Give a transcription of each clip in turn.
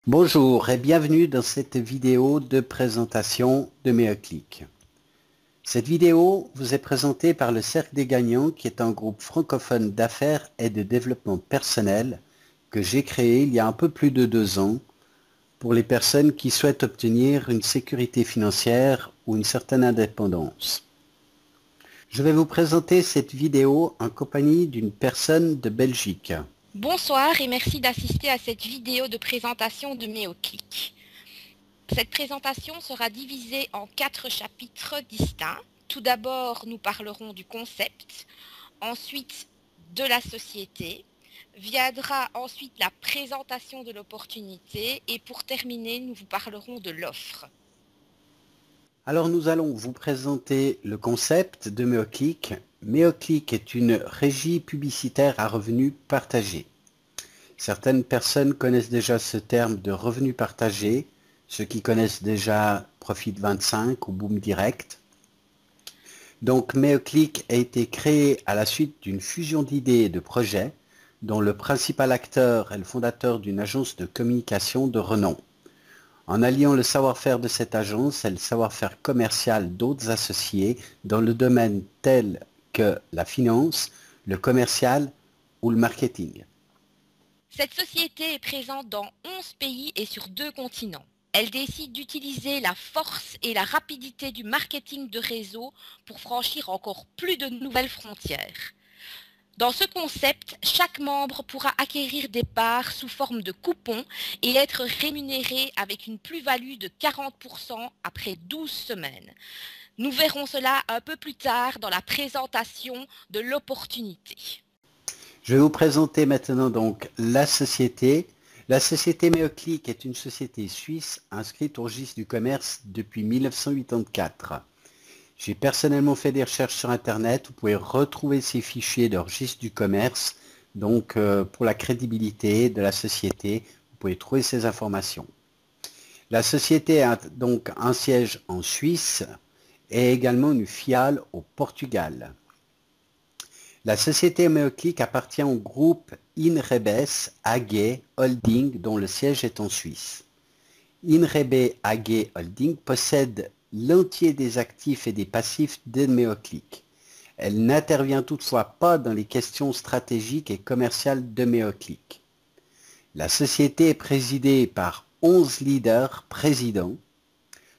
Bonjour et bienvenue dans cette vidéo de présentation de Meoclick. Cette vidéo vous est présentée par le Cercle des Gagnants qui est un groupe francophone d'affaires et de développement personnel que j'ai créé il y a un peu plus de 2 ans pour les personnes qui souhaitent obtenir une sécurité financière ou une certaine indépendance. Je vais vous présenter cette vidéo en compagnie d'une personne de Belgique. Bonsoir et merci d'assister à cette vidéo de présentation de Meoclick. Cette présentation sera divisée en 4 chapitres distincts. Tout d'abord, nous parlerons du concept, ensuite de la société, viendra ensuite la présentation de l'opportunité et pour terminer, nous vous parlerons de l'offre. Alors nous allons vous présenter le concept de Meoclick. Meoclick est une régie publicitaire à revenus partagés. Certaines personnes connaissent déjà ce terme de revenu partagé, ceux qui connaissent déjà Profit 25 ou Boom Direct. Donc Meoclick a été créé à la suite d'une fusion d'idées et de projets dont le principal acteur est le fondateur d'une agence de communication de renom. En alliant le savoir-faire de cette agence et le savoir-faire commercial d'autres associés dans le domaine tel que la finance, le commercial ou le marketing. Cette société est présente dans 11 pays et sur 2 continents. Elle décide d'utiliser la force et la rapidité du marketing de réseau pour franchir encore plus de nouvelles frontières. Dans ce concept, chaque membre pourra acquérir des parts sous forme de coupons et être rémunéré avec une plus-value de 40% après 12 semaines. Nous verrons cela un peu plus tard dans la présentation de l'opportunité. Je vais vous présenter maintenant donc la société. La société Meoclick est une société suisse inscrite au registre du commerce depuis 1984. J'ai personnellement fait des recherches sur Internet. Vous pouvez retrouver ces fichiers de registre du commerce. Donc, pour la crédibilité de la société, vous pouvez trouver ces informations. La société a donc un siège en Suisse et également une filiale au Portugal. La société Meoclick appartient au groupe Inrebes AG Holding dont le siège est en Suisse. Inrebes AG Holding possède l'entier des actifs et des passifs de Meoclick. Elle n'intervient toutefois pas dans les questions stratégiques et commerciales de Meoclick. La société est présidée par 11 leaders présidents,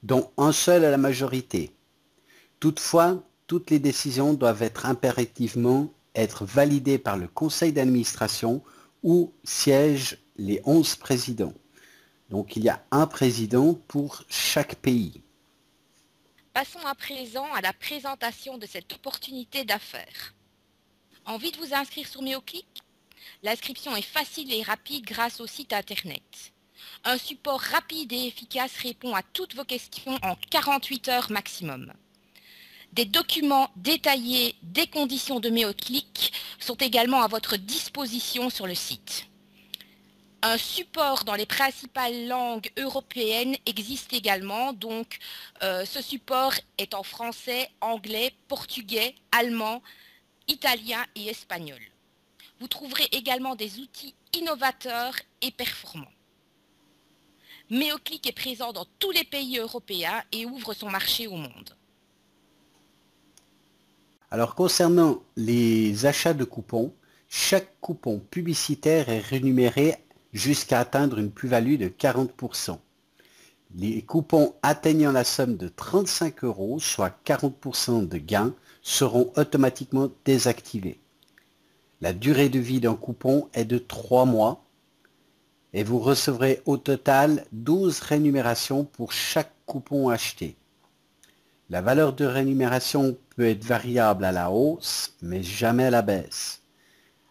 dont un seul à la majorité. Toutefois, toutes les décisions doivent impérativement être validées par le conseil d'administration où siègent les 11 présidents. Donc il y a un président pour chaque pays. Passons à présent à la présentation de cette opportunité d'affaires. Envie de vous inscrire sur Meoclick? L'inscription est facile et rapide grâce au site internet. Un support rapide et efficace répond à toutes vos questions en 48 heures maximum. Des documents détaillés des conditions de Meoclick sont également à votre disposition sur le site. Un support dans les principales langues européennes existe également, donc ce support est en français, anglais, portugais, allemand, italien et espagnol. Vous trouverez également des outils innovateurs et performants. Meoclick est présent dans tous les pays européens et ouvre son marché au monde. Alors concernant les achats de coupons, chaque coupon publicitaire est rémunéré jusqu'à atteindre une plus-value de 40%. Les coupons atteignant la somme de 35 €, soit 40% de gain, seront automatiquement désactivés. La durée de vie d'un coupon est de 3 mois et vous recevrez au total 12 rémunérations pour chaque coupon acheté. La valeur de rémunération peut être variable à la hausse, mais jamais à la baisse.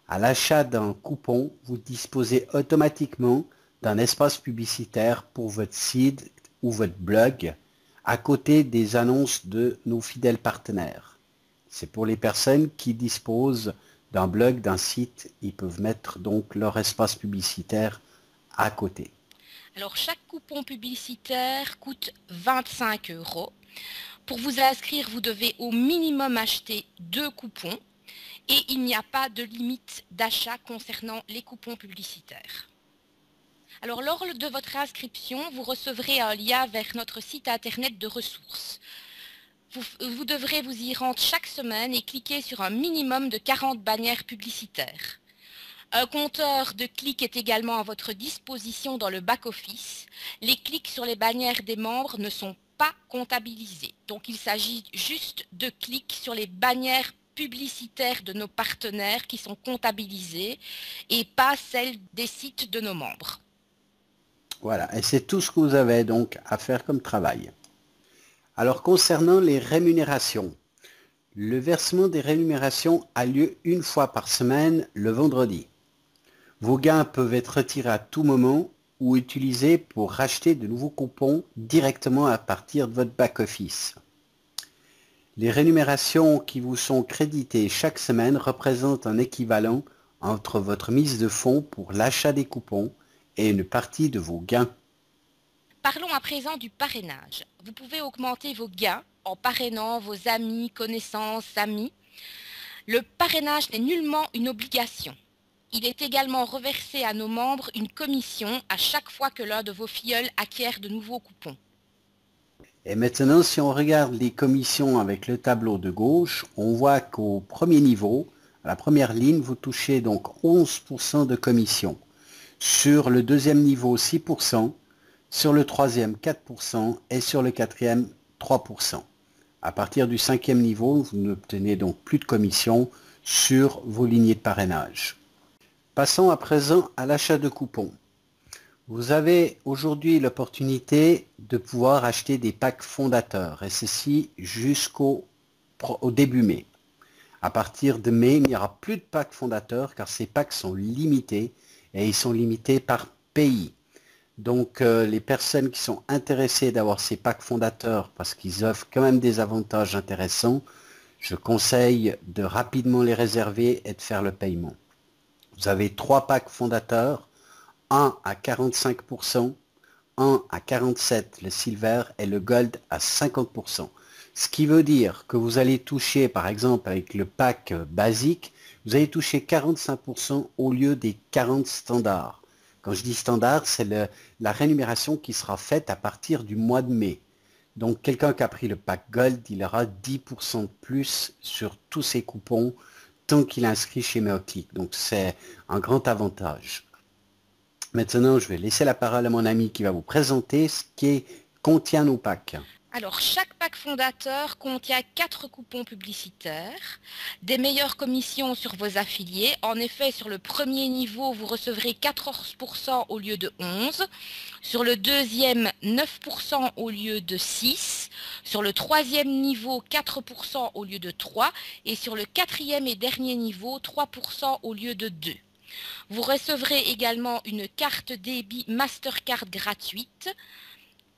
À l'achat d'un coupon, vous disposez automatiquement d'un espace publicitaire pour votre site ou votre blog, à côté des annonces de nos fidèles partenaires. C'est pour les personnes qui disposent d'un blog, d'un site, ils peuvent mettre donc leur espace publicitaire à côté. Alors chaque coupon publicitaire coûte 25 €. Pour vous inscrire, vous devez au minimum acheter 2 coupons et il n'y a pas de limite d'achat concernant les coupons publicitaires. Alors, lors de votre inscription, vous recevrez un lien vers notre site internet de ressources. Vous devrez vous y rendre chaque semaine et cliquer sur un minimum de 40 bannières publicitaires. Un compteur de clics est également à votre disposition dans le back-office. Les clics sur les bannières des membres ne sont pas comptabilisés. Donc il s'agit juste de clics sur les bannières publicitaires de nos partenaires qui sont comptabilisées et pas celles des sites de nos membres. Voilà, et c'est tout ce que vous avez donc à faire comme travail. Alors concernant les rémunérations, le versement des rémunérations a lieu une fois par semaine, le vendredi. Vos gains peuvent être retirés à tout moment ou utilisés pour racheter de nouveaux coupons directement à partir de votre back-office. Les rémunérations qui vous sont créditées chaque semaine représentent un équivalent entre votre mise de fonds pour l'achat des coupons et une partie de vos gains. Parlons à présent du parrainage. Vous pouvez augmenter vos gains en parrainant vos amis, connaissances, amis. Le parrainage n'est nullement une obligation. Il est également reversé à nos membres une commission à chaque fois que l'un de vos filleuls acquiert de nouveaux coupons. Et maintenant, si on regarde les commissions avec le tableau de gauche, on voit qu'au premier niveau, à la première ligne, vous touchez donc 11% de commission. Sur le deuxième niveau, 6%. Sur le troisième, 4% et sur le quatrième, 3%. À partir du cinquième niveau, vous n'obtenez donc plus de commission sur vos lignées de parrainage. Passons à présent à l'achat de coupons. Vous avez aujourd'hui l'opportunité de pouvoir acheter des packs fondateurs, et ceci jusqu'au début mai. À partir de mai, il n'y aura plus de packs fondateurs car ces packs sont limités et ils sont limités par pays. Donc les personnes qui sont intéressées d'avoir ces packs fondateurs parce qu'ils offrent quand même des avantages intéressants, je conseille de rapidement les réserver et de faire le paiement. Vous avez 3 packs fondateurs, un à 45%, un à 47%, le silver, et le gold à 50%. Ce qui veut dire que vous allez toucher, par exemple avec le pack basique, vous allez toucher 45% au lieu des 40 standards. Quand je dis standard, c'est la rémunération qui sera faite à partir du mois de mai. Donc quelqu'un qui a pris le pack Gold, il aura 10% de plus sur tous ses coupons tant qu'il est inscrit chez Meoclick. Donc c'est un grand avantage. Maintenant, je vais laisser la parole à mon ami qui va vous présenter ce qui contient nos packs. Alors, chaque pack fondateur contient 4 coupons publicitaires, des meilleures commissions sur vos affiliés. En effet, sur le premier niveau, vous recevrez 14% au lieu de 11%. Sur le deuxième, 9% au lieu de 6%. Sur le troisième niveau, 4% au lieu de 3%. Et sur le quatrième et dernier niveau, 3% au lieu de 2%. Vous recevrez également une carte débit Mastercard gratuite,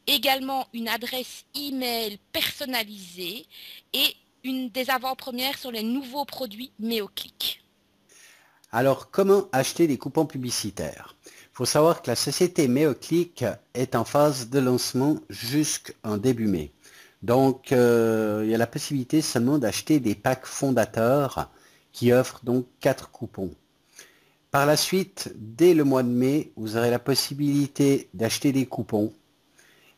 également une adresse email personnalisée et des avant-premières sur les nouveaux produits Meoclick. Alors, comment acheter des coupons publicitaires? Il faut savoir que la société Meoclick est en phase de lancement jusqu'en début mai. Donc, il y a la possibilité seulement d'acheter des packs fondateurs qui offrent donc 4 coupons. Par la suite, dès le mois de mai, vous aurez la possibilité d'acheter des coupons.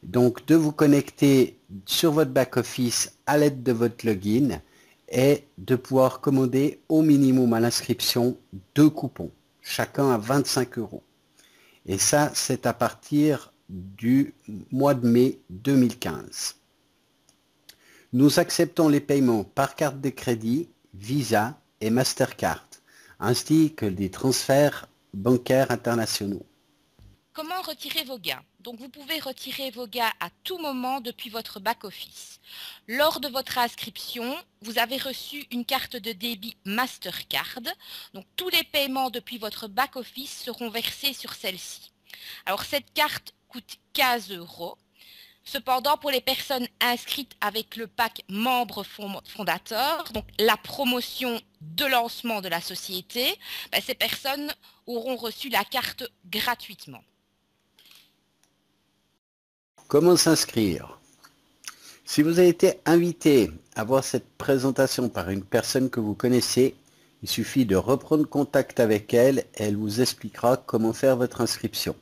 Donc de vous connecter sur votre back-office à l'aide de votre login et de pouvoir commander au minimum à l'inscription 2 coupons, chacun à 25 €. Et ça, c'est à partir du mois de mai 2015. Nous acceptons les paiements par carte de crédit, Visa et Mastercard, ainsi que des transferts bancaires internationaux. Comment retirer vos gains? Donc vous pouvez retirer vos gains à tout moment depuis votre back-office. Lors de votre inscription, vous avez reçu une carte de débit Mastercard. Donc tous les paiements depuis votre back-office seront versés sur celle-ci. Alors cette carte coûte 15 €. Cependant, pour les personnes inscrites avec le pack membre fondateur, donc la promotion de lancement de la société, ces personnes auront reçu la carte gratuitement. Comment s'inscrire? Si vous avez été invité à voir cette présentation par une personne que vous connaissez, il suffit de reprendre contact avec elle et elle vous expliquera comment faire votre inscription.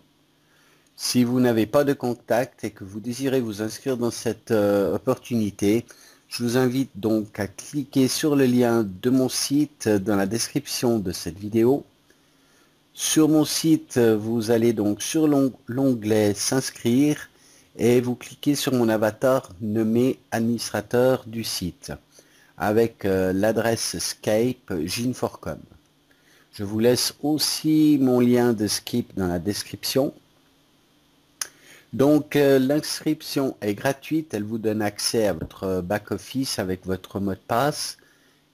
Si vous n'avez pas de contact et que vous désirez vous inscrire dans cette opportunité, je vous invite donc à cliquer sur le lien de mon site dans la description de cette vidéo. Sur mon site, vous allez donc sur l'onglet s'inscrire et vous cliquez sur mon avatar nommé administrateur du site avec l'adresse Skype Ginforcom. Je vous laisse aussi mon lien de Skype dans la description. Donc l'inscription est gratuite, elle vous donne accès à votre back-office avec votre mot de passe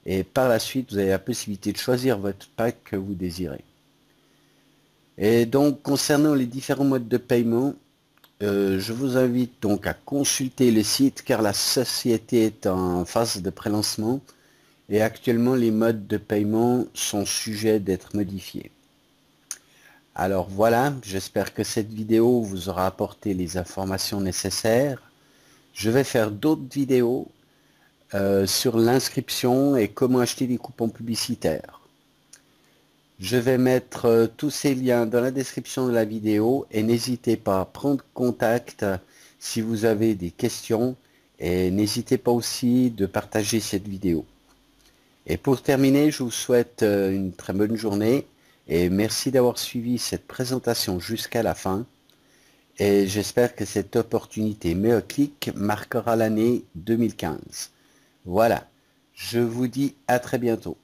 et par la suite vous avez la possibilité de choisir votre pack que vous désirez. Et donc concernant les différents modes de paiement, je vous invite donc à consulter le site car la société est en phase de prélancement et actuellement les modes de paiement sont sujets d'être modifiés. Alors voilà, j'espère que cette vidéo vous aura apporté les informations nécessaires. Je vais faire d'autres vidéos sur l'inscription et comment acheter des coupons publicitaires. Je vais mettre tous ces liens dans la description de la vidéo et n'hésitez pas à prendre contact si vous avez des questions et n'hésitez pas aussi de partager cette vidéo. Et pour terminer, je vous souhaite une très bonne journée. Et merci d'avoir suivi cette présentation jusqu'à la fin. Et j'espère que cette opportunité Meoclick marquera l'année 2015. Voilà, je vous dis à très bientôt.